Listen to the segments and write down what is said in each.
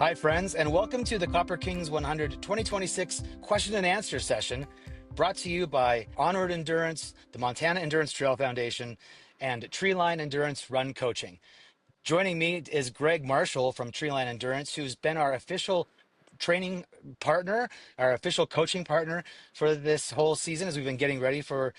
Hi, friends, and welcome to the Copper Kings 100 2026 question and answer session brought to you by Onward Endurance, the Montana Endurance Trail Foundation, and Treeline Endurance Run Coaching. Joining me is Greg Marshall from Treeline Endurance, who's been our official training partner, our official coaching partner for this whole season as we've been getting ready for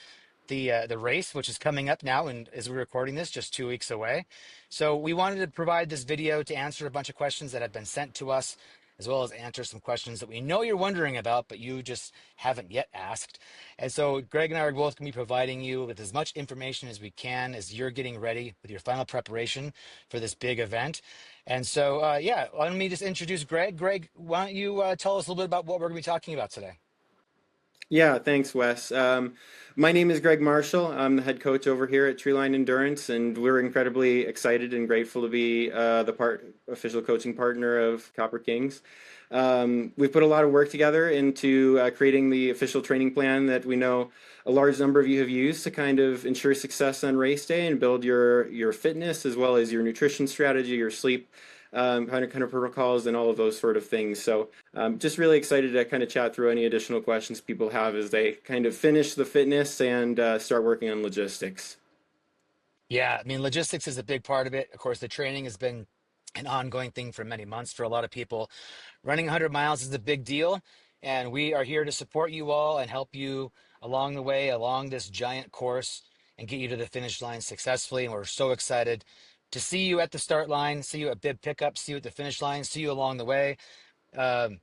the race, which is coming up now, and as we're recording this, just 2 weeks away. So we wanted to provide this video to answer a bunch of questions that have been sent to us, as well as answer some questions that we know you're wondering about, but you just haven't yet asked. And so Greg and I are both going to be providing you with as much information as we can as you're getting ready with your final preparation for this big event. And so, yeah, let me just introduce Greg. Greg, why don't you tell us a little bit about what we're going to be talking about today? Yeah, thanks, Wes. My name is Greg Marshall. I'm the head coach over here at Treeline Endurance, and we're incredibly excited and grateful to be the official coaching partner of Copper Kings. We've put a lot of work together into creating the official training plan that we know a large number of you have used to kind of ensure success on race day and build your fitness as well as your nutrition strategy, your sleep kind of protocols and all of those sort of things. So just really excited to kind of chat through any additional questions people have as they kind of finish the fitness and start working on logistics. Yeah, I mean, logistics is a big part of it. Of course, the training has been an ongoing thing for many months for a lot of people. Running 100 miles is a big deal, and we are here to support you all and help you along the way, along this giant course, and get you to the finish line successfully. And we're so excited to see you at the start line, see you at bib pickup, see you at the finish line, see you along the way. Um,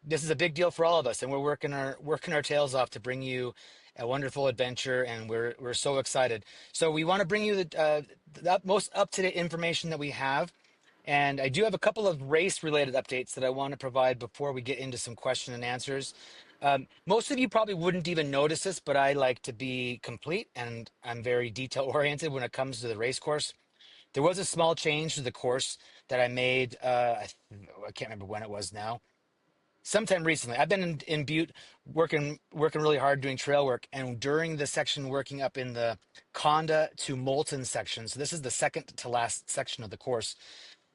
this is a big deal for all of us, and we're working our tails off to bring you a wonderful adventure, and we're so excited. So we want to bring you the most up to date information that we have, and I do have a couple of race related updates that I want to provide before we get into some question and answers. Most of you probably wouldn't even notice this, but I like to be complete, and I'm very detail oriented when it comes to the race course. There was a small change to the course that I made. I can't remember when it was now, sometime recently. I've been in Butte working really hard doing trail work, and during the section working up in the Conda to Moulton section, so this is the second to last section of the course,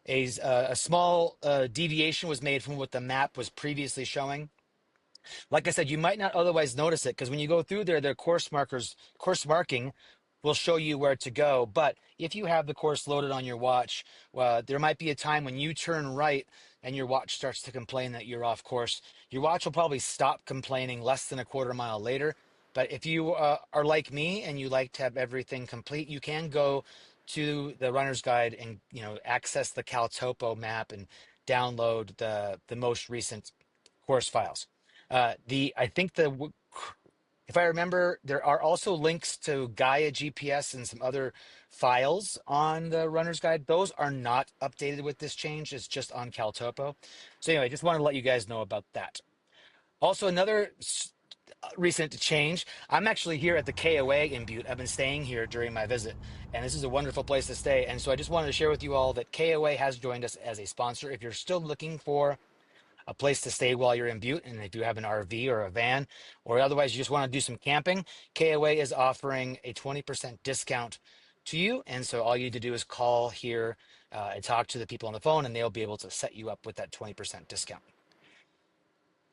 a small deviation was made from what the map was previously showing. Like I said, you might not otherwise notice it because when you go through there, their course marking will show you where to go. But if you have the course loaded on your watch, there might be a time when you turn right and your watch starts to complain that you're off course. Your watch will probably stop complaining less than a quarter mile later. But if you are like me and you like to have everything complete, you can go to the runner's guide and access the CalTopo map and download the most recent course files. The I think the If I remember, there are also links to Gaia GPS and some other files on the runner's guide. Those are not updated with this change. It's just on CalTopo. So anyway, just want to let you guys know about that. Also, another recent change. I'm actually here at the KOA in Butte. I've been staying here during my visit, and this is a wonderful place to stay. And so I just wanted to share with you all that KOA has joined us as a sponsor. If you're still looking for a place to stay while you're in Butte, and if you have an RV or a van, or otherwise you just want to do some camping, KOA is offering a 20% discount to you. And so all you need to do is call here and talk to the people on the phone, and they'll be able to set you up with that 20% discount.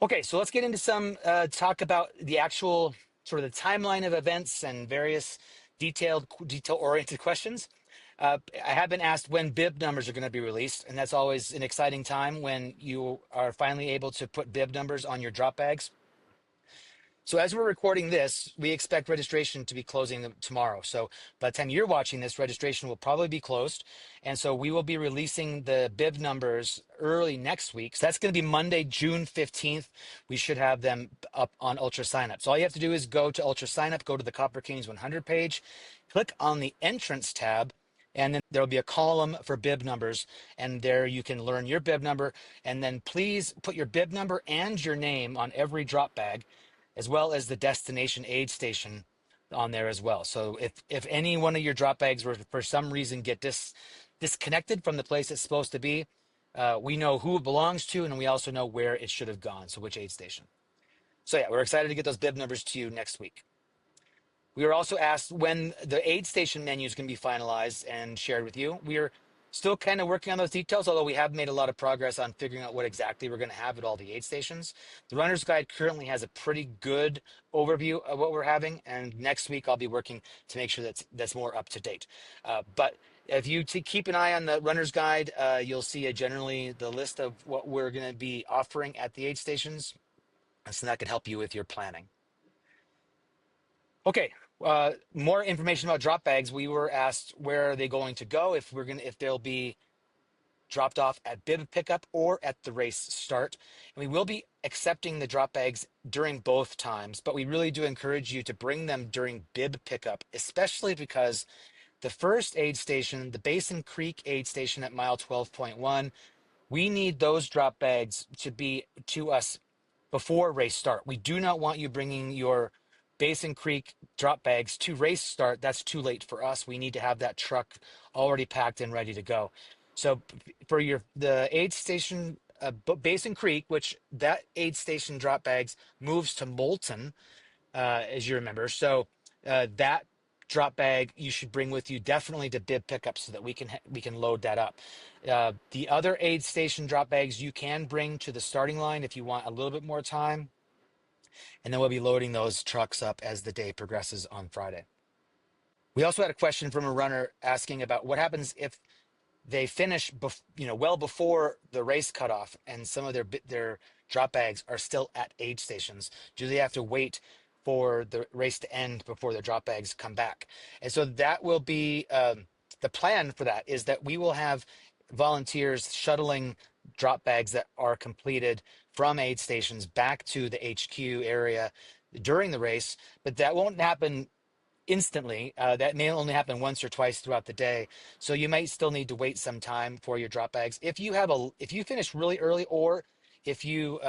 Okay, so let's get into some talk about the actual sort of the timeline of events and various detail-oriented questions. I have been asked when bib numbers are going to be released, and that's always an exciting time when you are finally able to put bib numbers on your drop bags. So as we're recording this, we expect registration to be closing tomorrow. So by the time you're watching this, registration will probably be closed. And so we will be releasing the bib numbers early next week. So that's going to be Monday, June 15th. We should have them up on Ultra Signup. So all you have to do is go to Ultra Signup, go to the Copper Kings 100 page, click on the entrance tab, and then there'll be a column for bib numbers, and there you can learn your bib number. And then please put your bib number and your name on every drop bag, as well as the destination aid station on there as well. So if any one of your drop bags were for some reason get disconnected from the place it's supposed to be, we know who it belongs to, and we also know where it should have gone, so which aid station. So yeah, we're excited to get those bib numbers to you next week. We were also asked when the aid station menu is going to be finalized and shared with you. We're Still kind of working on those details, although we have made a lot of progress on figuring out what exactly we're going to have at all the aid stations. The runner's guide currently has a pretty good overview of what we're having, and next week I'll be working to make sure that's more up to date. But if you keep an eye on the runner's guide, you'll see generally the list of what we're going to be offering at the aid stations, so that can help you with your planning. Okay, more information about drop bags. We were asked where are they going to go, if they'll be dropped off at bib pickup or at the race start. And we will be accepting the drop bags during both times, but we really do encourage you to bring them during bib pickup, especially because the first aid station, the Basin Creek aid station at mile 12.1, we need those drop bags to be to us before race start. We do not want you bringing your Basin Creek drop bags to race start. That's too late for us. We need to have that truck already packed and ready to go. So for the aid station, Basin Creek, which that aid station drop bags moves to Moulton, as you remember. So that drop bag you should bring with you definitely to bib pickup so that we can load that up. The other aid station drop bags you can bring to the starting line if you want a little bit more time, and then we'll be loading those trucks up as the day progresses on Friday. We also had a question from a runner asking about what happens if they finish well before the race cutoff and some of their drop bags are still at aid stations. Do they have to wait for the race to end before the drop bags come back? And so that will be the plan for that is that we will have volunteers shuttling drop bags that are completed from aid stations back to the HQ area during the race, but that won't happen instantly. That may only happen once or twice throughout the day. So you might still need to wait some time for your drop bags. If you finish really early, or if you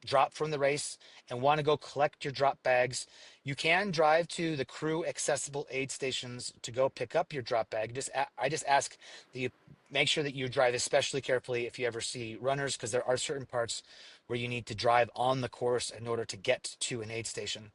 drop from the race and want to go collect your drop bags, you can drive to the crew accessible aid stations to go pick up your drop bag. I just ask that you make sure that you drive especially carefully if you ever see runners, because there are certain parts where you need to drive on the course in order to get to an aid station.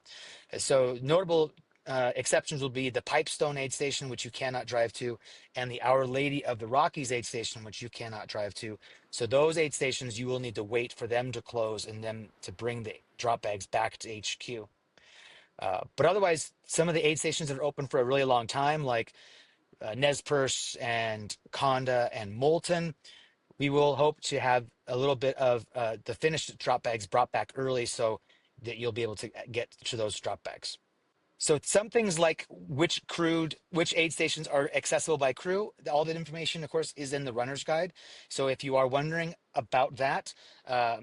So notable exceptions will be the Pipestone aid station, which you cannot drive to, and the Our Lady of the Rockies aid station, which you cannot drive to. So those aid stations, you will need to wait for them to close and them to bring the drop bags back to HQ. But otherwise, some of the aid stations that are open for a really long time, like Nez Perce and Conda and Moulton, we will hope to have a little bit of the finished drop bags brought back early so that you'll be able to get to those drop bags. So some things like which aid stations are accessible by crew, all that information, of course, is in the runner's guide. So if you are wondering about that,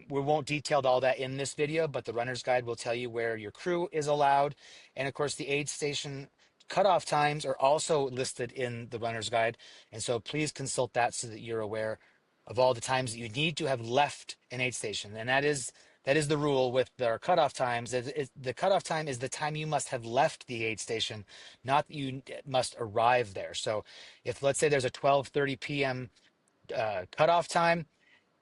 we won't detail all that in this video, but the runner's guide will tell you where your crew is allowed. And of course, the aid station cutoff times are also listed in the runner's guide. And so please consult that so that you're aware of all the times that you need to have left an aid station. And that is the rule with our cutoff times. The cutoff time is the time you must have left the aid station, not that you must arrive there. So if, let's say, there's a 12:30 p.m. Cutoff time,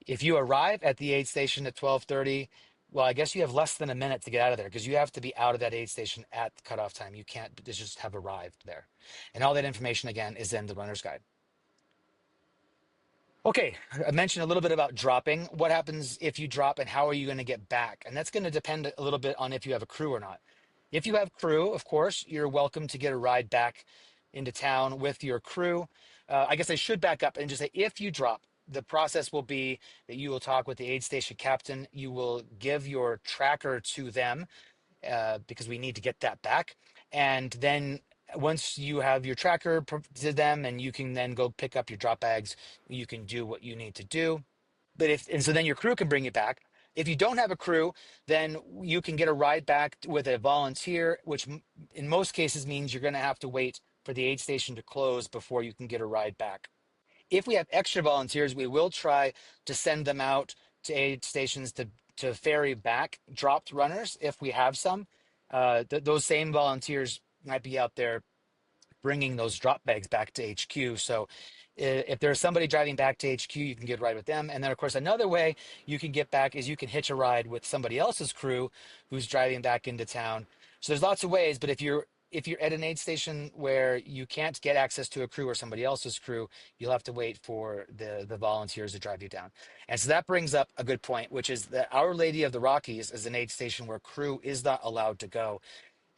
if you arrive at the aid station at 12:30, well, I guess you have less than a minute to get out of there, because you have to be out of that aid station at the cutoff time. You can't just have arrived there. And all that information, again, is in the runner's guide. Okay, I mentioned a little bit about dropping. What happens if you drop and how are you going to get back? And that's going to depend a little bit on if you have a crew or not. If you have crew, of course, you're welcome to get a ride back into town with your crew. I guess I should back up and just say if you drop, the process will be that you will talk with the aid station captain. You will give your tracker to them because we need to get that back. And then once you have your tracker to them and you can then go pick up your drop bags, you can do what you need to do. So then your crew can bring you back. If you don't have a crew, then you can get a ride back with a volunteer, which in most cases means you're going to have to wait for the aid station to close before you can get a ride back. If we have extra volunteers, we will try to send them out to aid stations to ferry back dropped runners if we have some. Those same volunteers might be out there bringing those drop bags back to HQ. So if there's somebody driving back to HQ, you can get a ride with them. And then, of course, another way you can get back is you can hitch a ride with somebody else's crew who's driving back into town. So there's lots of ways, but if you're if you're at an aid station where you can't get access to a crew or somebody else's crew, you'll have to wait for the volunteers to drive you down. And so that brings up a good point, which is that Our Lady of the Rockies is an aid station where crew is not allowed to go,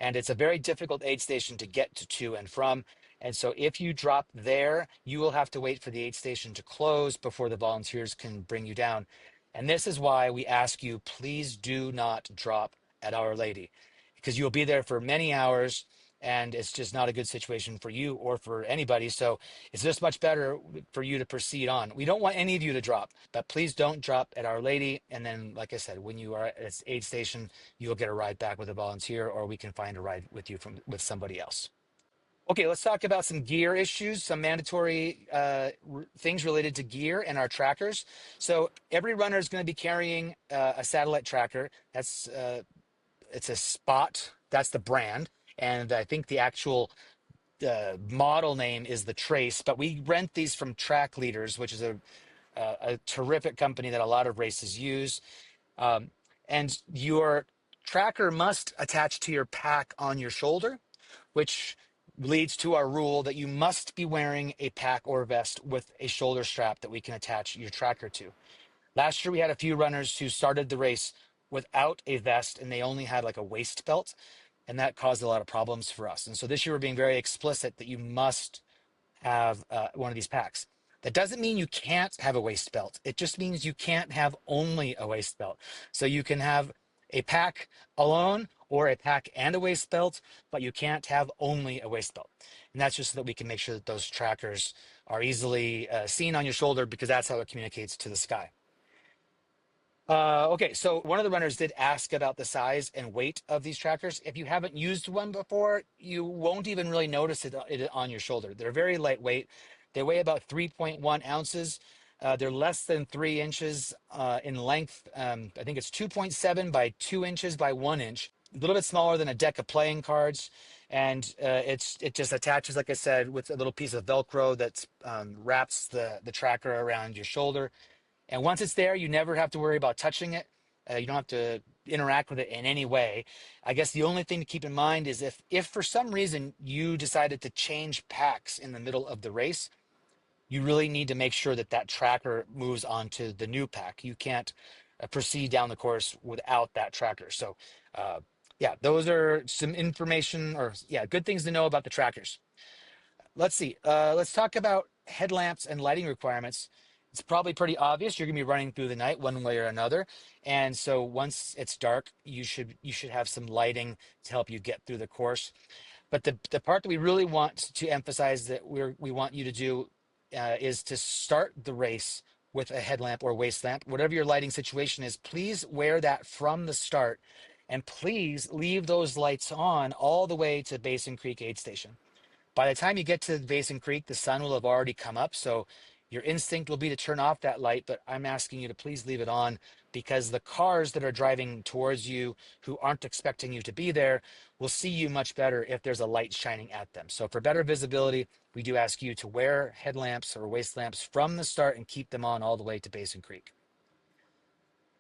and it's a very difficult aid station to get to and from. And so if you drop there, you will have to wait for the aid station to close before the volunteers can bring you down. And this is why we ask you, please do not drop at Our Lady, because you'll be there for many hours, and it's just not a good situation for you or for anybody. So it's just much better for you to proceed on. We don't want any of you to drop, but please don't drop at Our Lady. And then, like I said, when you are at an aid station, you'll get a ride back with a volunteer, or we can find a ride with you with somebody else. Okay, let's talk about some gear issues, some mandatory things related to gear and our trackers. So every runner is going to be carrying a satellite tracker. It's a Spot. That's the brand, and I think the actual model name is the Trace. But we rent these from Track Leaders, which is a terrific company that a lot of races use. Um, and your tracker must attach to your pack on your shoulder, which leads to our rule that you must be wearing a pack or vest with a shoulder strap that we can attach your tracker to. Last year, we had a few runners who started the race without a vest and they only had like a waist belt, and that caused a lot of problems for us. And so this year, we're being very explicit that you must have one of these packs. That doesn't mean you can't have a waist belt. It just means you can't have only a waist belt. So you can have a pack alone or a pack and a waist belt, but you can't have only a waist belt. And that's just so that we can make sure that those trackers are easily seen on your shoulder, because that's how it communicates to the sky. Okay, so one of the runners did ask about the size and weight of these trackers. If you haven't used one before, you won't even really notice it on your shoulder. They're very lightweight. They weigh about 3.1 ounces. They're less than 3 inches in length. I think it's 2.7 by 2 inches by 1 inch. A little bit smaller than a deck of playing cards, and it just attaches, like I said, with a little piece of Velcro that wraps the tracker around your shoulder. And once it's there, you never have to worry about touching it. You don't have to interact with it in any way. I guess the only thing to keep in mind is if for some reason you decided to change packs in the middle of the race, you really need to make sure that that tracker moves onto the new pack. You can't proceed down the course without that tracker. So, yeah, those are some information, or yeah, good things to know about the trackers. Let's see. Let's talk about headlamps and lighting requirements. It's probably pretty obvious you're going to be running through the night one way or another, and so once it's dark, you should have some lighting to help you get through the course. But the part that we really want to emphasize that we want you to do is to start the race with a headlamp or waist lamp, whatever your lighting situation is. Please wear that from the start, and please leave those lights on all the way to Basin Creek Aid Station. By the time you get to Basin Creek, the sun will have already come up. So your instinct will be to turn off that light, but I'm asking you to please leave it on, because the cars that are driving towards you who aren't expecting you to be there will see you much better if there's a light shining at them. So for better visibility, we do ask you to wear headlamps or waist lamps from the start and keep them on all the way to Basin Creek.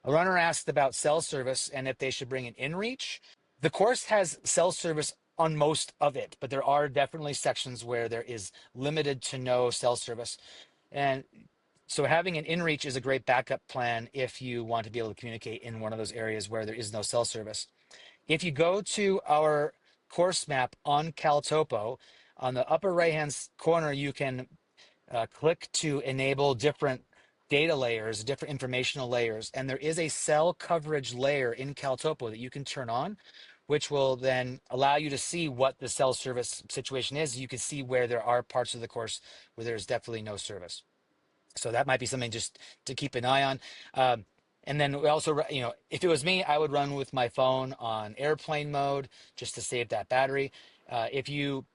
A runner asked about cell service and if they should bring an inReach. The course has cell service on most of it, but there are definitely sections where there is limited to no cell service. And so having an inReach is a great backup plan if you want to be able to communicate in one of those areas where there is no cell service. If you go to our course map on CalTopo, on the upper right-hand corner, you can click to enable different data layers, different informational layers. And there is a cell coverage layer in CalTopo that you can turn on, which will then allow you to see what the cell service situation is. You can see where there are parts of the course where there's definitely no service. So that might be something just to keep an eye on. And then we also, if it was me, I would run with my phone on airplane mode just to save that battery. If you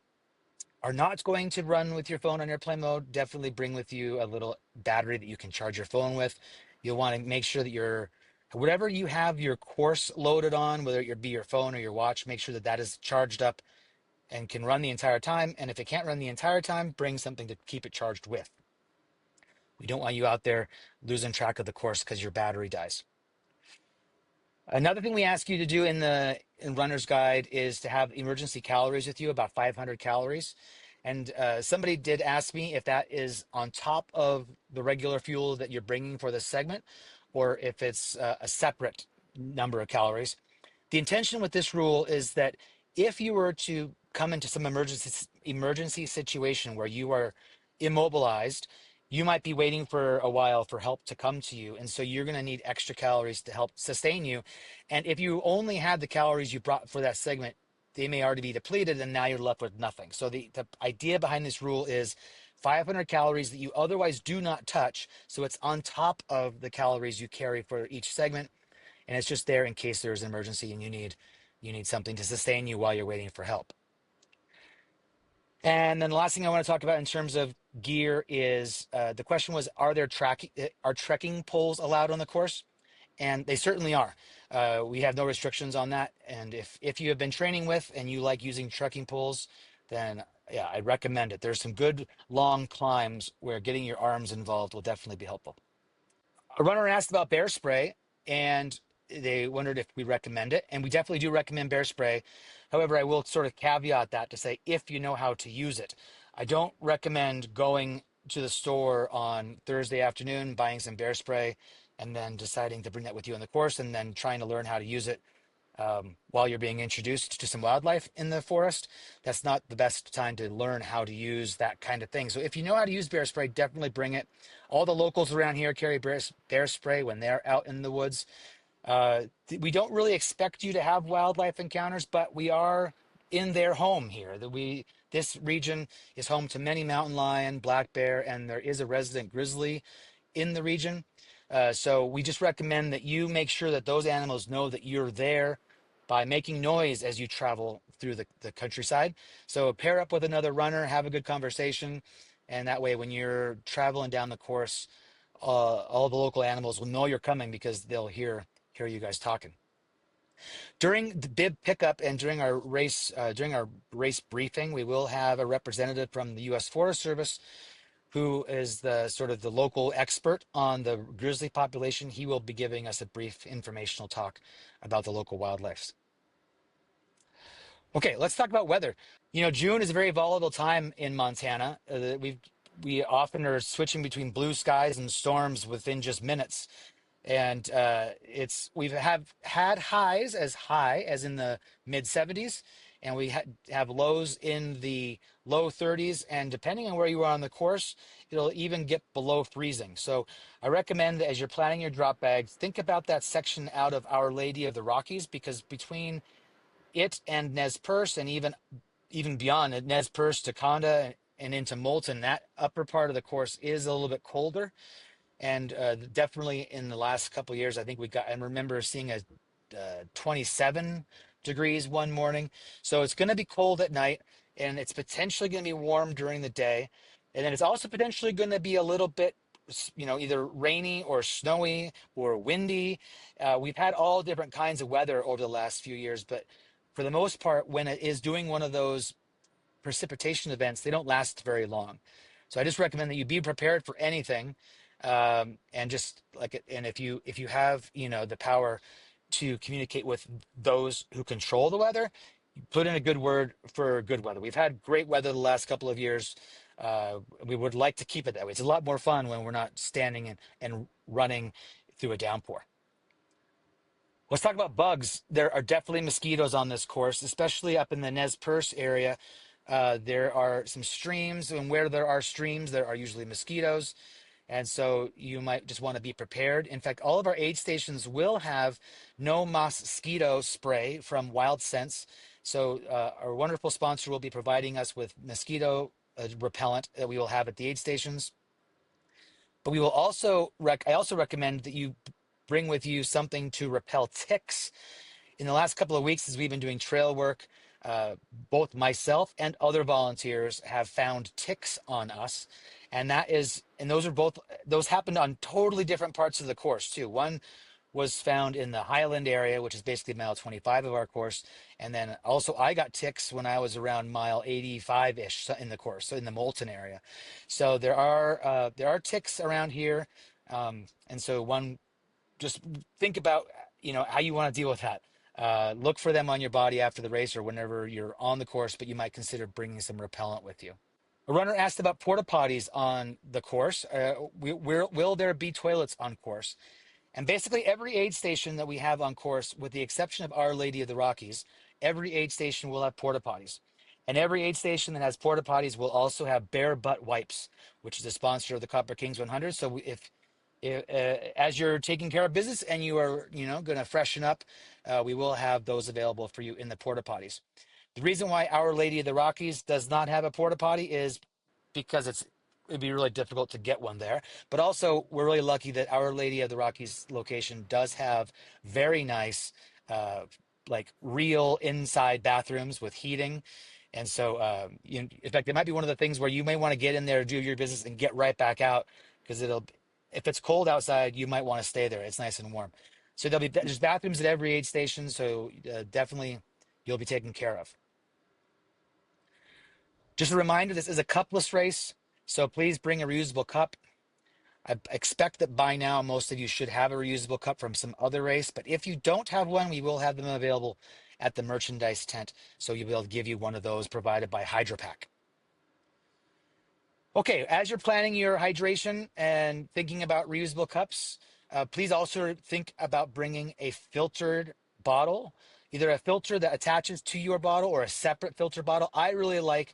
are not going to run with your phone on airplane mode, definitely bring with you a little battery that you can charge your phone with. You'll want to make sure that whatever you have your course loaded on, whether it be your phone or your watch, make sure that that is charged up and can run the entire time. And if it can't run the entire time, bring something to keep it charged with. We don't want you out there losing track of the course because your battery dies. Another thing we ask you to do in the in Runner's Guide is to have emergency calories with you, about 500 calories. And somebody did ask me if that is on top of the regular fuel that you're bringing for this segment, or if it's a separate number of calories. The intention with this rule is that if you were to come into some emergency situation where you are immobilized, you might be waiting for a while for help to come to you, and so you're going to need extra calories to help sustain you. And if you only had the calories you brought for that segment, they may already be depleted, and now you're left with nothing. So the idea behind this rule is 500 calories that you otherwise do not touch, so it's on top of the calories you carry for each segment, and it's just there in case there's an emergency and you need something to sustain you while you're waiting for help. And then the last thing I want to talk about in terms of gear is the question was, are trekking poles allowed on the course? And they certainly are. We have no restrictions on that. And if you have been training with and you like using trekking poles, then yeah, I recommend it. There's some good long climbs where getting your arms involved will definitely be helpful. A runner asked about bear spray, and they wondered if we recommend it, and we definitely do recommend bear spray. However, I will sort of caveat that to say if you know how to use it. I don't recommend going to the store on Thursday afternoon, buying some bear spray, and then deciding to bring that with you on the course, and then trying to learn how to use it while you're being introduced to some wildlife in the forest. That's not the best time to learn how to use that kind of thing. So if you know how to use bear spray, definitely bring it. All the locals around here carry bear spray when they're out in the woods. We don't really expect you to have wildlife encounters, but we are in their home here. This region is home to many mountain lion, black bear, and there is a resident grizzly in the region. So we just recommend that you make sure that those animals know that you're there by making noise as you travel through the countryside. So pair up with another runner, have a good conversation, and that way when you're traveling down the course, all the local animals will know you're coming because they'll hear you guys talking. During the bib pickup and during our race briefing, we will have a representative from the U.S. Forest Service who is the sort of the local expert on the grizzly population. He will be giving us a brief informational talk about the local wildlife. Okay, let's talk about weather. You know, June is a very volatile time in Montana. We often are switching between blue skies and storms within just minutes. And we've had highs as high as in the mid 70s, and have lows in the low 30s, and depending on where you are on the course, it'll even get below freezing. So I recommend that as you're planning your drop bags, think about that section out of Our Lady of the Rockies, because between it and Nez Perce, and even beyond Nez Perce to Conda and into Moulton, that upper part of the course is a little bit colder. And definitely in the last couple of years, I think I remember seeing a 27 degrees one morning. So it's going to be cold at night, and it's potentially going to be warm during the day. And then it's also potentially going to be a little bit, either rainy or snowy or windy. We've had all different kinds of weather over the last few years, but for the most part, when it is doing one of those precipitation events, they don't last very long. So I just recommend that you be prepared for anything, and just like it. And if you have the power to communicate with those who control the weather, put in a good word for good weather. We've had great weather the last couple of years. We would like to keep it that way. It's a lot more fun when we're not standing and running through a downpour. Let's talk about bugs. There are definitely mosquitoes on this course, especially up in the Nez Perce area. There are some streams, and where there are streams, there are usually mosquitoes. And so you might just want to be prepared. In fact, all of our aid stations will have no mosquito spray from Wild Scents. So our wonderful sponsor will be providing us with mosquito repellent that we will have at the aid stations. But we will also I also recommend that you bring with you something to repel ticks. In the last couple of weeks, as we've been doing trail work, both myself and other volunteers have found ticks on us, and those happened on totally different parts of the course too. One was found in the Highland area, which is basically mile 25 of our course, and then also I got ticks when I was around mile 85-ish in the course, so in the Moulton area. So there are ticks around here, and so one just think about how you want to deal with that. Look for them on your body after the race or whenever you're on the course, but you might consider bringing some repellent with you. A runner asked about porta potties on the course. Will there be toilets on course? And basically, every aid station that we have on course, with the exception of Our Lady of the Rockies, every aid station will have porta potties. And every aid station that has porta potties will also have bare butt wipes, which is a sponsor of the Copper Kings 100. So if as you're taking care of business and you are, going to freshen up, we will have those available for you in the porta potties. The reason why Our Lady of the Rockies does not have a porta potty is because it'd be really difficult to get one there. But also, we're really lucky that Our Lady of the Rockies location does have very nice, uh, like real inside bathrooms with heating. And so, in fact, it might be one of the things where you may want to get in there, do your business, and get right back out because if it's cold outside, you might want to stay there. It's nice and warm. So there's bathrooms at every aid station. So definitely you'll be taken care of. Just a reminder, this is a cupless race, so please bring a reusable cup. I expect that by now most of you should have a reusable cup from some other race, but if you don't have one, we will have them available at the merchandise tent, so you'll be able to give you one of those provided by HydroPack. Okay, as you're planning your hydration and thinking about reusable cups, please also think about bringing a filtered bottle, either a filter that attaches to your bottle or a separate filter bottle. I really like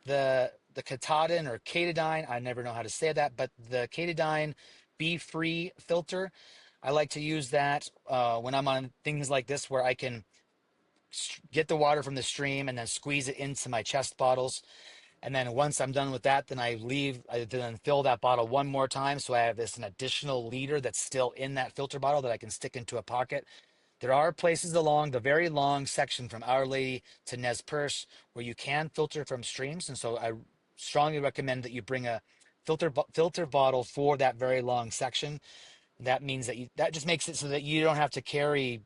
the Katadyn or Katadyn. I never know how to say that, but the Katadyn Be Free filter. I like to use that when I'm on things like this where I can get the water from the stream and then squeeze it into my chest bottles. And then once I'm done with that, then I then fill that bottle one more time. So I have an additional liter that's still in that filter bottle that I can stick into a pocket. There are places along the very long section from Our Lady to Nez Perce where you can filter from streams. And so I strongly recommend that you bring a filter bottle for that very long section. That means that just makes it so that you don't have to carry,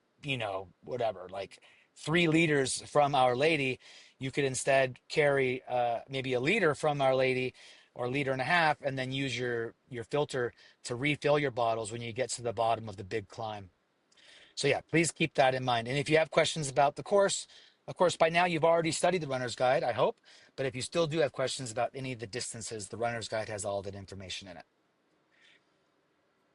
whatever, like 3 liters from Our Lady. You could instead carry maybe a liter from Our Lady or a liter and a half, and then use your filter to refill your bottles when you get to the bottom of the big climb. So yeah, please keep that in mind. And if you have questions about the course, of course, by now you've already studied the runner's guide, I hope. But if you still do have questions about any of the distances, the runner's guide has all that information in it.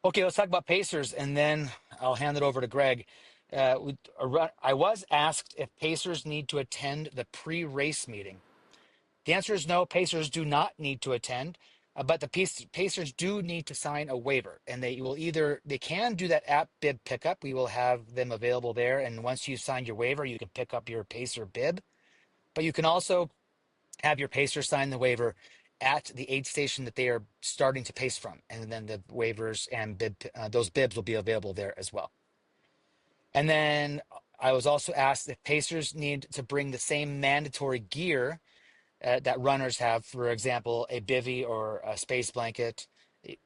Okay, let's talk about pacers, and then I'll hand it over to Greg. I was asked if pacers need to attend the pre-race meeting. The answer is no, pacers do not need to attend, but the pacers do need to sign a waiver, and they can do that at bib pickup. We will have them available there, and once you've signed your waiver, you can pick up your pacer bib. But you can also have your pacer sign the waiver at the aid station that they are starting to pace from, and then the waivers and those bibs will be available there as well. And then I was also asked if pacers need to bring the same mandatory gear that runners have, for example, a bivy or a space blanket,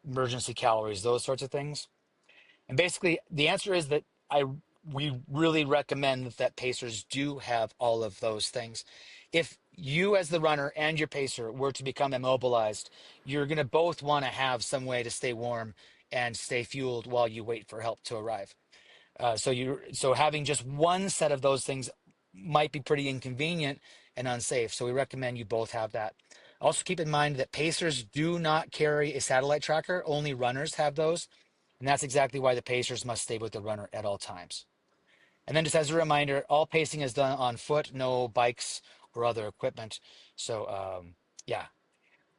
emergency calories, those sorts of things. And basically, the answer is that we really recommend that pacers do have all of those things. If you, as the runner, and your pacer were to become immobilized, you're going to both want to have some way to stay warm and stay fueled while you wait for help to arrive. So having just one set of those things might be pretty inconvenient and unsafe. So we recommend you both have that. Also keep in mind that pacers do not carry a satellite tracker. Only runners have those. And that's exactly why the pacers must stay with the runner at all times. And then just as a reminder, all pacing is done on foot, no bikes or other equipment. So yeah,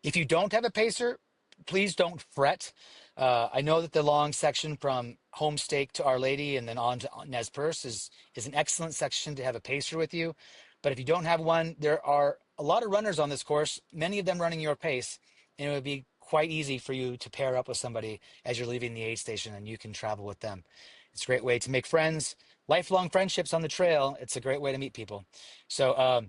if you don't have a pacer, please don't fret. I know that the long section from Homestake to Our Lady and then on to Nez Perce is an excellent section to have a pacer with you. But if you don't have one, there are a lot of runners on this course, many of them running your pace, and it would be quite easy for you to pair up with somebody as you're leaving the aid station and you can travel with them. It's a great way to make friends, lifelong friendships on the trail. It's a great way to meet people. So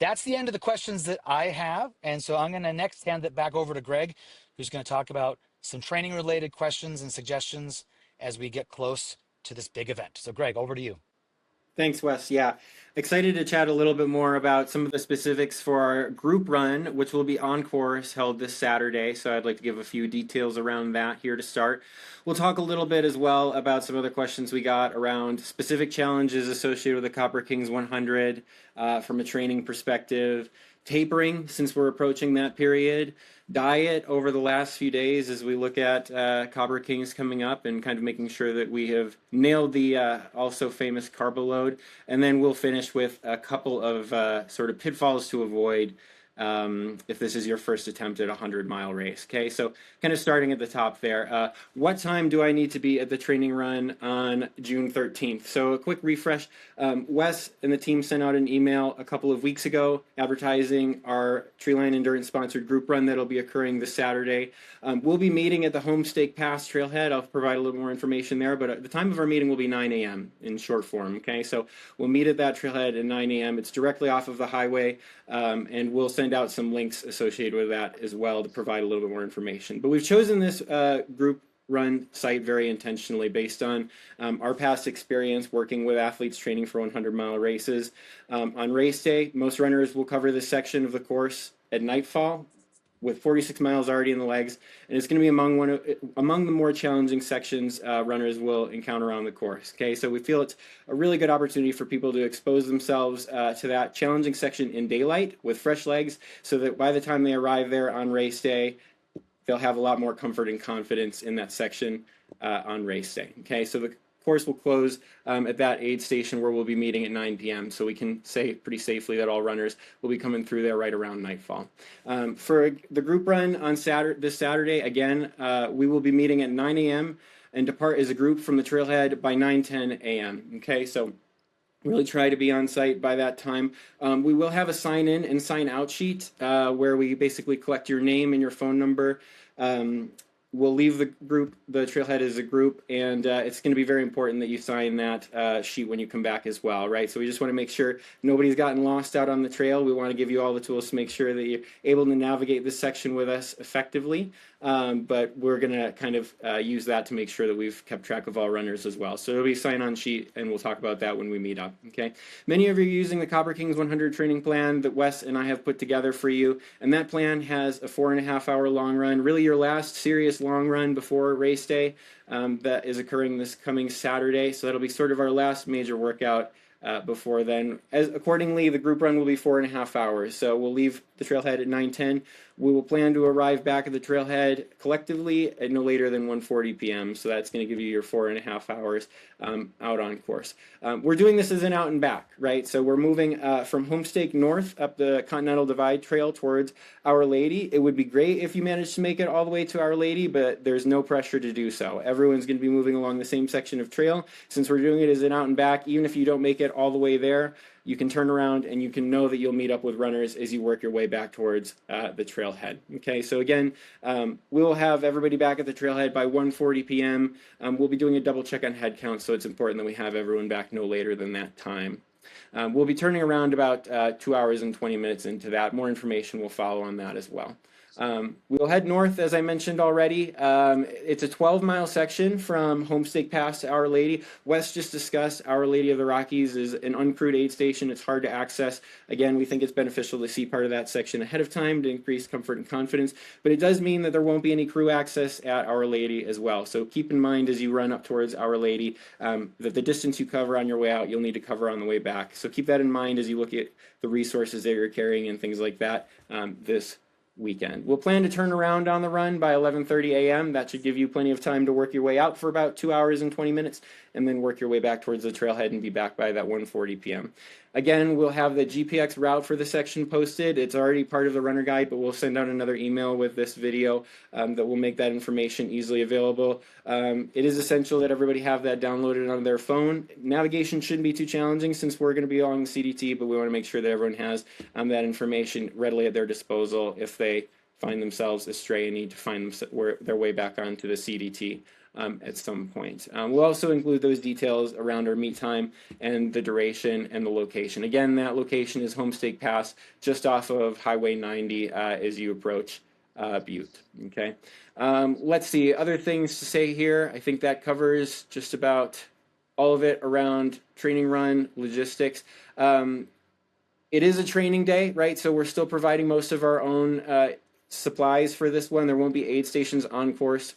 that's the end of the questions that I have. And so I'm going to next hand it back over to Greg, who's going to talk about some training related questions and suggestions as we get close to this big event. So Greg, over to you. Thanks, Wes. Yeah, excited to chat a little bit more about some of the specifics for our group run, which will be on course held this Saturday. So I'd like to give a few details around that here to start. We'll talk a little bit as well about some other questions we got around specific challenges associated with the Copper Kings 100 from a training perspective, tapering since we're approaching that period, diet over the last few days as we look at Copper Kings coming up and kind of making sure that we have nailed the also famous carbo load. And then we'll finish with a couple of sort of pitfalls to avoid if this is your first attempt at a 100-mile race. Okay, so kind of starting at the top there. What time do I need to be at the training run on June 13th? So a quick refresh. Wes and the team sent out an email a couple of weeks ago advertising our Treeline Endurance sponsored group run that'll be occurring this Saturday. We'll be meeting at the Homestake Pass trailhead. I'll provide a little more information there, but the time of our meeting will be 9 a.m. in short form. Okay, so we'll meet at that trailhead at 9 a.m. It's directly off of the highway, and we'll send out some links associated with that as well to provide a little bit more information. But we've chosen this group run site very intentionally based on our past experience working with athletes training for 100-mile races. On race day, most runners will cover this section of the course at nightfall with 46 miles already in the legs, and it's going to be among the more challenging sections runners will encounter on the course. Okay, so we feel it's a really good opportunity for people to expose themselves to that challenging section in daylight with fresh legs, so that by the time they arrive there on race day, they'll have a lot more comfort and confidence in that section on race day. Okay, so the course will close at that aid station where we'll be meeting at 9 p.m. So we can say pretty safely that all runners will be coming through there right around nightfall. For the group run on this Saturday, again, we will be meeting at 9 a.m. and depart as a group from the trailhead by 9:10 a.m. Okay, so really try to be on site by that time. We will have a sign in and sign out sheet where we basically collect your name and your phone number. We'll leave the group, the trailhead as a group, and it's going to be very important that you sign that sheet when you come back as well, right? So we just want to make sure nobody's gotten lost out on the trail. We want to give you all the tools to make sure that you're able to navigate this section with us effectively. But we're going to kind of use that to make sure that we've kept track of all runners as well. So it'll be a sign-on sheet, and we'll talk about that when we meet up, okay? Many of you are using the Copper Kings 100 training plan that Wes and I have put together for you, and that plan has a 4.5-hour long run, really your last serious long run before race day that is occurring this coming Saturday. So that'll be sort of our last major workout before then. Accordingly, the group run will be 4.5 hours. So we'll leave the trailhead at 9:10. We will plan to arrive back at the trailhead collectively at no later than 1:40 p.m. So that's going to give you your 4.5 hours out on course. We're doing this as an out and back, right? So we're moving from Homestake north up the Continental Divide Trail towards Our Lady. It would be great if you managed to make it all the way to Our Lady, but there's no pressure to do so. Everyone's going to be moving along the same section of trail. Since we're doing it as an out and back, even if you don't make it all the way there, you can turn around and you can know that you'll meet up with runners as you work your way back towards the trailhead. Okay, so again, we'll have everybody back at the trailhead by 1:40 p.m. We'll be doing a double check on head count, so it's important that we have everyone back no later than that time. We'll be turning around about 2 hours and 20 minutes into that. More information will follow on that as well. We'll head north, as I mentioned already. It's a 12-mile section from Homestake Pass to Our Lady. Wes just discussed Our Lady of the Rockies is an uncrewed aid station. It's hard to access. Again, we think it's beneficial to see part of that section ahead of time to increase comfort and confidence, but it does mean that there won't be any crew access at Our Lady as well. So keep in mind as you run up towards Our Lady that the distance you cover on your way out, you'll need to cover on the way back. So keep that in mind as you look at the resources that you're carrying and things like that this weekend. We'll plan to turn around on the run by 11:30 a.m. That should give you plenty of time to work your way out for about 2 hours and 20 minutes and then work your way back towards the trailhead and be back by that 1:40 p.m. Again, we'll have the GPX route for the section posted. It's already part of the runner guide, but we'll send out another email with this video that will make that information easily available. It is essential that everybody have that downloaded on their phone. Navigation shouldn't be too challenging since we're going to be along the CDT, but we want to make sure that everyone has that information readily at their disposal if they find themselves astray and need to find their way back onto the CDT. At some point. We'll also include those details around our meet time and the duration and the location. Again, that location is Homestake Pass, just off of Highway 90 as you approach Butte. Okay. Let's see, other things to say here. I think that covers just about all of it around training run logistics. Um, it is a training day, right? So we're still providing most of our own supplies for this one. There won't be aid stations on course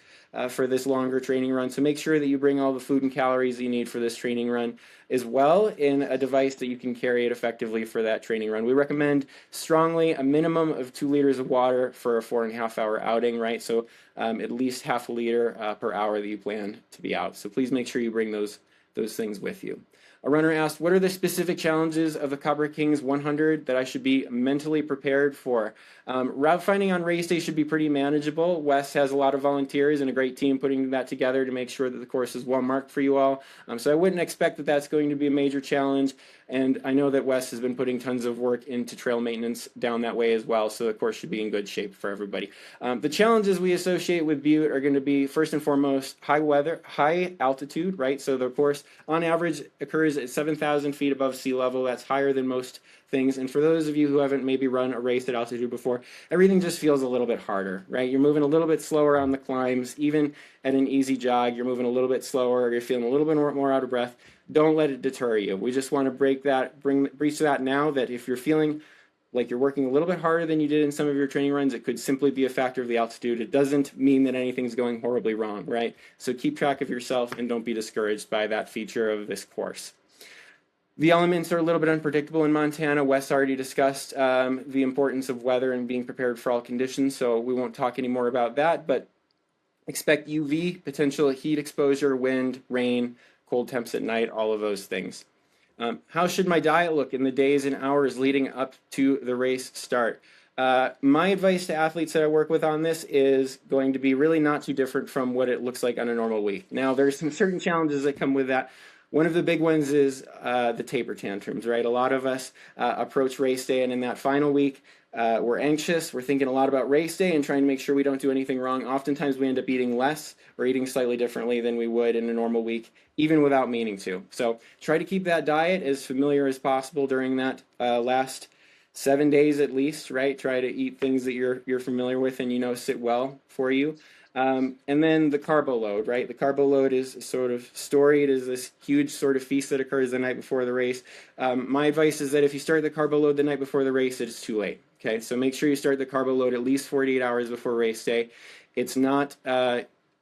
for this longer training run. So make sure that you bring all the food and calories that you need for this training run as well in a device that you can carry it effectively for that training run. We recommend strongly a minimum of 2 liters of water for a 4.5 hour outing, right? So at least half a liter per hour that you plan to be out. So please make sure you bring those things with you. A runner asked, what are the specific challenges of the Copper Kings 100 that I should be mentally prepared for? Route finding on race day should be pretty manageable. Wes has a lot of volunteers and a great team putting that together to make sure that the course is well marked for you all. So I wouldn't expect that that's going to be a major challenge. And I know that Wes has been putting tons of work into trail maintenance down that way as well, so the course should be in good shape for everybody. The challenges we associate with Butte are going to be, first and foremost, high weather, high altitude, right? So the course, on average, occurs at 7,000 feet above sea level. That's higher than most things. And for those of you who haven't maybe run a race at altitude before, everything just feels a little bit harder, right? You're moving a little bit slower on the climbs. Even at an easy jog, you're moving a little bit slower. You're feeling a little bit more out of breath. Don't let it deter you. We just want to breach that now, that if you're feeling like you're working a little bit harder than you did in some of your training runs, it could simply be a factor of the altitude. It doesn't mean that anything's going horribly wrong, right? So keep track of yourself and don't be discouraged by that feature of this course. The elements are a little bit unpredictable in Montana. Wes already discussed the importance of weather and being prepared for all conditions, so we won't talk any more about that, but expect UV, potential heat exposure, wind, rain, cold temps at night, all of those things. How should my diet look in the days and hours leading up to the race start? My advice to athletes that I work with on this is going to be really not too different from what it looks like on a normal week. Now, there's some certain challenges that come with that. One of the big ones is the taper tantrums, right? A lot of us approach race day, and in that final week, we're anxious. We're thinking a lot about race day and trying to make sure we don't do anything wrong. Oftentimes, we end up eating less or eating slightly differently than we would in a normal week, even without meaning to. So try to keep that diet as familiar as possible during that last 7 days at least, right? Try to eat things that you're familiar with and you know sit well for you. And then the carbo load, right? The carbo load is sort of storied as this huge sort of feast that occurs the night before the race. My advice is that if you start the carbo load the night before the race, it's too late. Okay, so make sure you start the carbo load at least 48 hours before race day. It's not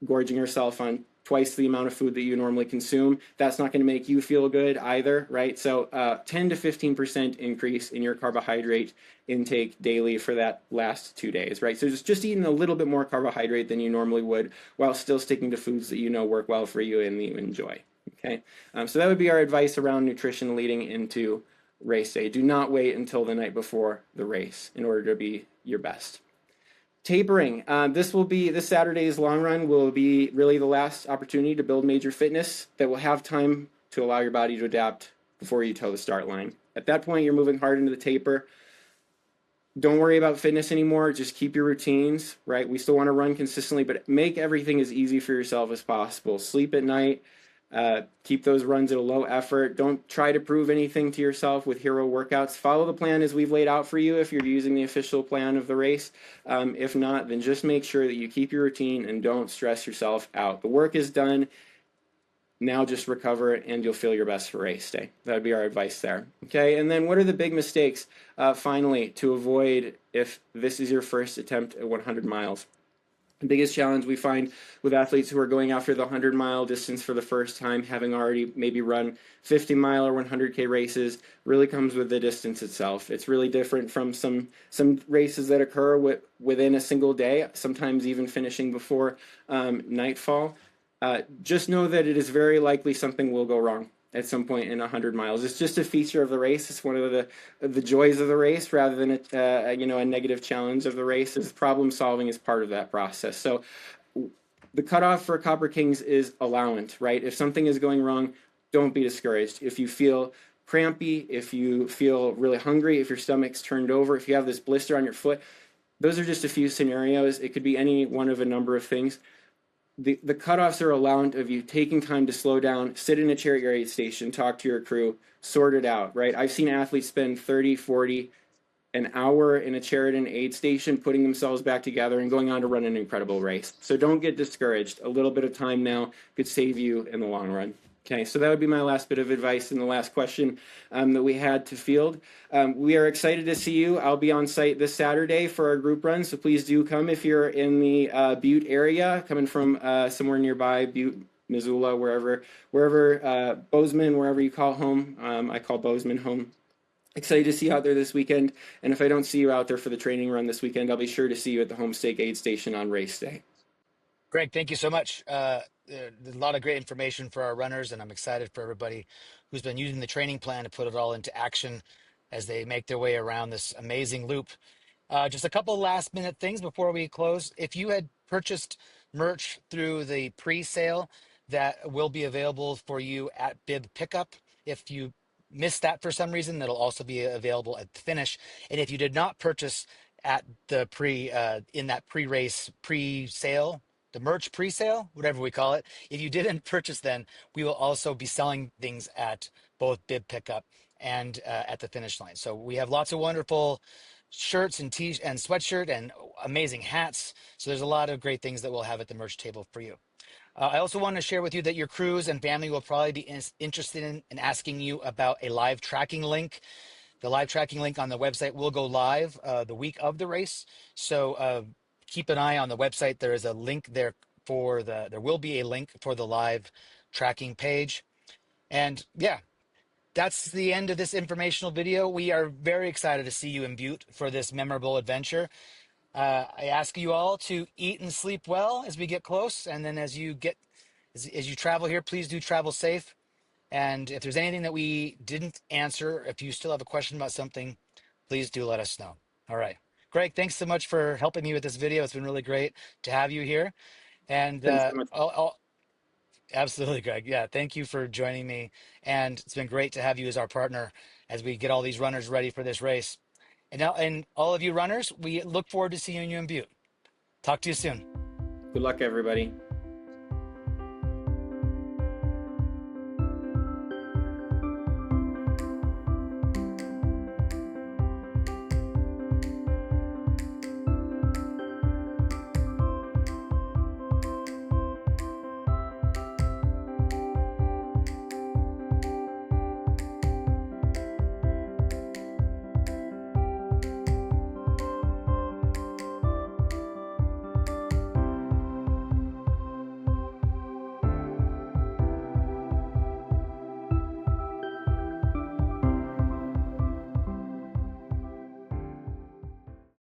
gorging yourself on twice the amount of food that you normally consume. That's not going to make you feel good either, right? So 10 to 15% increase in your carbohydrate intake daily for that last 2 days, right? So just eating a little bit more carbohydrate than you normally would while still sticking to foods that you know work well for you and that you enjoy, okay? So that would be our advice around nutrition leading into race day. Do not wait until the night before the race in order to be your best. Tapering. This Saturday's long run will be really the last opportunity to build major fitness that will have time to allow your body to adapt before you toe the start line. At that point, you're moving hard into the taper. Don't worry about fitness anymore. Just keep your routines, right? We still want to run consistently, but make everything as easy for yourself as possible. Sleep at night. Keep those runs at a low effort. Don't try to prove anything to yourself with hero workouts. Follow the plan as we've laid out for you if you're using the official plan of the race. If not, then just make sure that you keep your routine and don't stress yourself out. The work is done. Now just recover and you'll feel your best for race day. That would be our advice there. Okay, and then what are the big mistakes, finally, to avoid if this is your first attempt at 100 miles? The biggest challenge we find with athletes who are going after the 100-mile distance for the first time, having already maybe run 50-mile or 100K races, really comes with the distance itself. It's really different from some races that occur within a single day, sometimes even finishing before nightfall. Just know that it is very likely something will go wrong at some point in 100 miles. It's just a feature of the race. It's one of the joys of the race rather than a negative challenge of the race. Is problem solving is part of that process. So the cutoff for Copper Kings is allowance, right? If something is going wrong, don't be discouraged. If you feel crampy, if you feel really hungry, if your stomach's turned over, if you have this blister on your foot, those are just a few scenarios. It could be any one of a number of things. The cutoffs are allowant of you taking time to slow down, sit in a chair at your aid station, talk to your crew, sort it out, right? I've seen athletes spend 30, 40, an hour in a chair at an aid station, putting themselves back together and going on to run an incredible race. So don't get discouraged. A little bit of time now could save you in the long run. Okay, so that would be my last bit of advice and the last question that we had to field. We are excited to see you. I'll be on site this Saturday for our group run, so please do come if you're in the Butte area, coming from somewhere nearby, Butte, Missoula, wherever, Bozeman, wherever you call home. I call Bozeman home. Excited to see you out there this weekend, and if I don't see you out there for the training run this weekend, I'll be sure to see you at the Homestake Aid Station on race day. Greg, thank you so much. There's a lot of great information for our runners, and I'm excited for everybody who's been using the training plan to put it all into action as they make their way around this amazing loop. Just a couple last minute things before we close. If you had purchased merch through the pre-sale, that will be available for you at Bib Pickup. If you missed that for some reason, that'll also be available at the finish. And if you did not purchase at the in that pre-race pre-sale, the merch pre-sale, whatever we call it, if you didn't purchase, then we will also be selling things at both Bib Pickup and at the finish line. So we have lots of wonderful shirts and and sweatshirt and amazing hats. So there's a lot of great things that we'll have at the merch table for you. I also want to share with you that your crews and family will probably be interested in asking you about a live tracking link. The live tracking link on the website will go live the week of the race. So keep an eye on the website. There is a link there there will be a link for the live tracking page. And yeah, that's the end of this informational video. We are very excited to see you in Butte for this memorable adventure. I ask you all to eat and sleep well as we get close, and then as you travel here, please do travel safe. And if there's anything that we didn't answer, if you still have a question about something, please do let us know. All right, Greg, thanks so much for helping me with this video. It's been really great to have you here, and Thanks so much. absolutely, Greg. Yeah, thank you for joining me. And it's been great to have you as our partner as we get all these runners ready for this race. And all of you runners, we look forward to seeing you in Butte. Talk to you soon. Good luck, everybody.